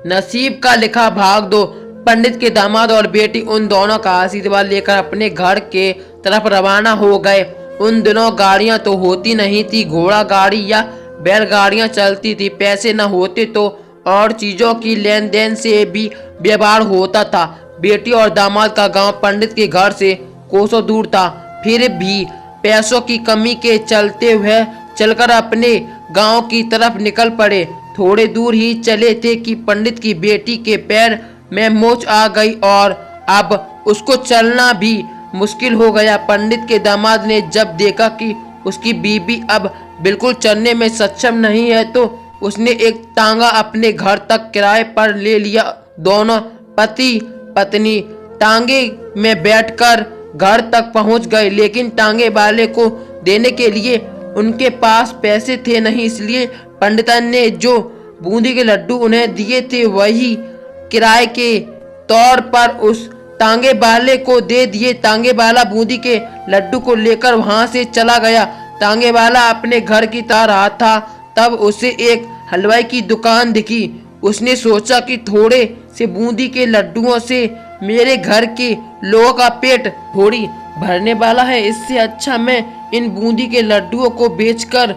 नसीब का लिखा भाग 2। पंडित के दामाद और बेटी उन दोनों का आशीर्वाद लेकर अपने घर के तरफ रवाना हो गए। उन दिनों गाड़ियां तो होती नहीं थी, घोड़ा गाड़ी या बैलगाड़ियां चलती थी। पैसे न होते तो और चीजों की लेन देन से भी व्यवहार होता था। बेटी और दामाद का गांव पंडित के घर से कोसों दूर था, फिर भी पैसों की कमी के चलते हुए चलकर अपने गांव की तरफ निकल पड़े। थोड़े दूर ही चले थे कि पंडित की बेटी के पैर में मोच आ गई और अब उसको चलना भी मुश्किल हो गया। पंडित के दामाद ने जब देखा कि उसकी बीबी अब बिल्कुल चलने में सक्षम नहीं है तो उसने एक तांगा अपने घर तक किराए पर ले लिया। दोनों पति पत्नी टांगे में बैठकर घर तक पहुंच गए, लेकिन टांगे वाले को देने के लिए उनके पास पैसे थे नहीं। इसलिए पंडितन ने जो बूंदी के लड्डू उन्हें दिए थे वही किराए के तौर पर उस तांगे वाले को दे दिए। तांगे वाला बूंदी के लड्डू को लेकर वहां से चला गया। तांगे वाला अपने घर की तरफ रहा था, तब उसे एक हलवाई की दुकान दिखी। उसने सोचा कि थोड़े से बूंदी के लड्डुओं से मेरे घर के लोगों का पेट थोड़ी भरने वाला है। इससे अच्छा मैं इन बूंदी के लड्डुओं को बेचकर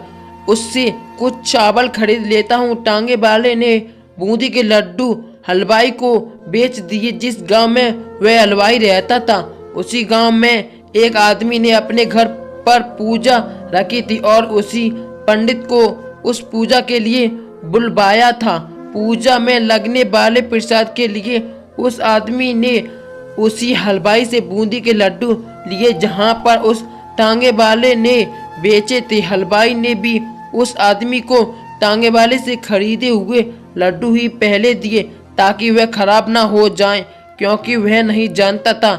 उससे कुछ चावल खरीद लेता हूँ। टांगे वाले ने बूंदी के लड्डू हलवाई को बेच दिए। जिस गांव में वह हलवाई रहता था उसी गांव में एक आदमी ने अपने घर पर पूजा रखी थी और उसी पंडित को उस पूजा के लिए बुलवाया था। पूजा में लगने वाले प्रसाद के लिए उस आदमी ने उसी हलवाई से बूंदी के लड्डू लिए जहां पर उस टांगे वाले ने बेचे थे। हलवाई ने भी उस आदमी को टांगे वाले से खरीदे हुए लड्डू ही पहले दिए ताकि वह खराब ना हो जाएं, क्योंकि वह नहीं जानता था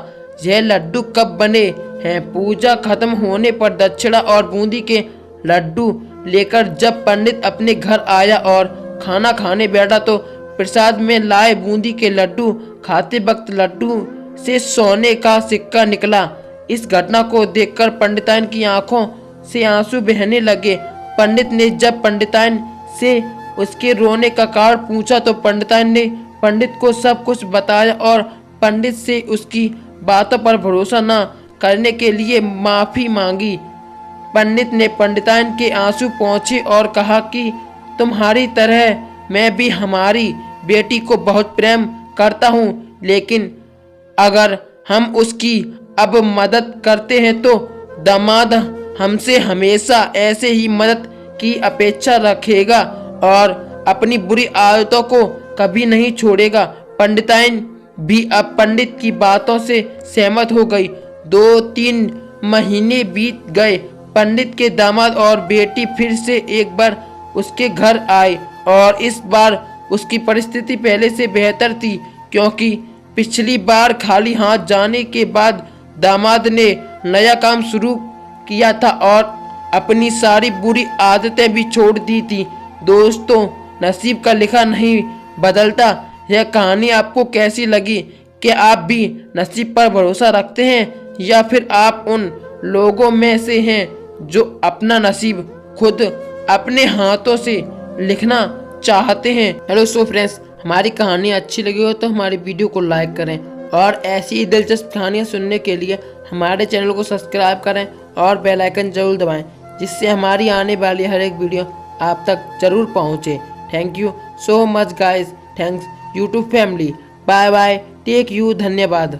यह लड्डू कब बने हैं। पूजा खत्म होने पर दक्षिणा और बूंदी के लड्डू लेकर जब पंडित अपने घर आया और खाना खाने बैठा तो प्रसाद में लाए बूंदी के लड्डू खाते वक्त लड्डू से सोने का सिक्का निकला। इस घटना को देखकर पंडिताइन की आंखों से आंसू बहने लगे। पंडित ने जब पंडिताइन से उसके रोने का कारण पूछा तो पंडिताइन ने पंडित को सब कुछ बताया और पंडित से उसकी बातों पर भरोसा न करने के लिए माफी मांगी। पंडित ने पंडिताइन के आंसू पोंछे और कहा कि तुम्हारी तरह मैं भी हमारी बेटी को बहुत प्रेम करता हूँ, लेकिन अगर हम उसकी अब मदद करते हैं तो दामाद हमसे हमेशा ऐसे ही मदद की अपेक्षा रखेगा और अपनी बुरी आदतों को कभी नहीं छोड़ेगा। पंडिताइन भी अब पंडित की बातों से सहमत हो गई। 2-3 महीने बीत गए। पंडित के दामाद और बेटी फिर से एक बार उसके घर आए और इस बार उसकी परिस्थिति पहले से बेहतर थी, क्योंकि पिछली बार खाली हाथ जाने के बाद दामाद ने नया काम शुरू किया था और अपनी सारी बुरी आदतें भी छोड़ दी थी। दोस्तों, नसीब का लिखा नहीं बदलता। यह कहानी आपको कैसी लगी? क्या आप भी नसीब पर भरोसा रखते हैं या फिर आप उन लोगों में से हैं जो अपना नसीब खुद अपने हाथों से लिखना चाहते हैं? हेलो सो फ्रेंड्स, हमारी कहानी अच्छी लगी हो तो हमारी वीडियो को लाइक करें और ऐसी ही दिलचस्प कहानियाँ सुनने के लिए हमारे चैनल को सब्सक्राइब करें और बेल आइकन जरूर दबाएं, जिससे हमारी आने वाली हर एक वीडियो आप तक जरूर पहुँचे। Thank you so much guys. Thanks YouTube family. Bye bye. Take you. धन्यवाद।